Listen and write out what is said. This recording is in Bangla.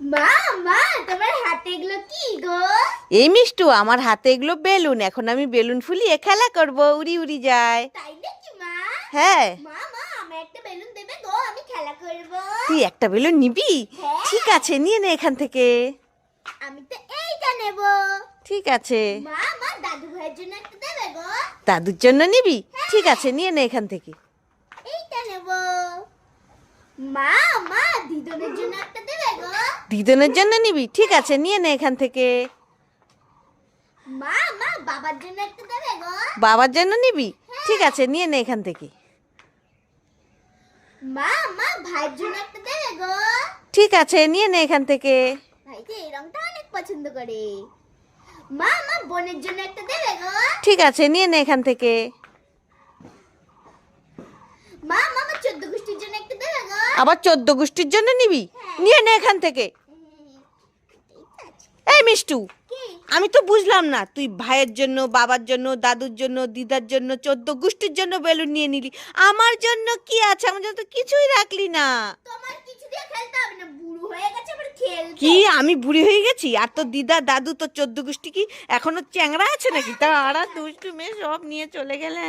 মা মা তোমার হাতে এগুলো কি গো? এই মিষ্টু, আমার হাতে এগুলো বেলুন। এখন আমি বেলুন ফুলিয়ে খেলা করব, উড়ি উড়ি যায়। তাই নাকি মা? হ্যাঁ। মা মা আমার একটা বেলুন দেবে গো, আমি খেলা করব। তুই একটা বেলুন নিবি? হ্যাঁ। ঠিক আছে, নিয়ে নে এখান থেকে। আমি তো এইটা নেব। ঠিক আছে। মা মা দাদু ভাইয়ের জন্য একটা দেবে গো। দাদুর জন্য নিবি? ঠিক আছে, নিয়ে নে এখান থেকে। এইটা নেব। মা মা দিদনের জন্য একটা দেবে গো। দিদনের জন্য নিবি? ঠিক আছে, নিয়ে নে এখান থেকে। মা মা বাবার জন্য একটা দেবে গো। বাবার জন্য নিবি? ঠিক আছে, নিয়ে নে এখান থেকে। মা মা ভাইয়ের জন্য একটা দেবে গো। ঠিক আছে, নিয়ে নে এখান থেকে। ভাই তো এই রংটা অনেক পছন্দ করে। মা মা বোনের জন্য একটা দেবে গো। ঠিক আছে, নিয়ে নে এখান থেকে। মা মা আমার 14 গোষ্ঠীর জন্য একটা দেবে গো। আবার 14 গোষ্ঠীর জন্য নিবি? নিয়ে নে এখান থেকে। এই মিষ্টু, কি? আমি তো বুঝলাম না, তুই ভাইয়ের জন্য, বাবার জন্য, দাদুর জন্য, দিদার জন্য, 14 গোষ্ঠীর জন্য বেলুন নিয়ে নিলি। আমার জন্য কি আছে? আমার জন্য তো কিছুই রাখলি না। তোমার কিছু দিয়ে খেলতে হবে না, বুড়ো হয়ে গেছে আবার খেলবে। কি আমি বুড়ি হয়ে গেছি? আর তোর দিদা দাদু তোর 14 গোষ্ঠী কি এখনো চ্যাংড়া আছে নাকি? তারা দুষ্টু মেয়ে সব নিয়ে চলে গেলে।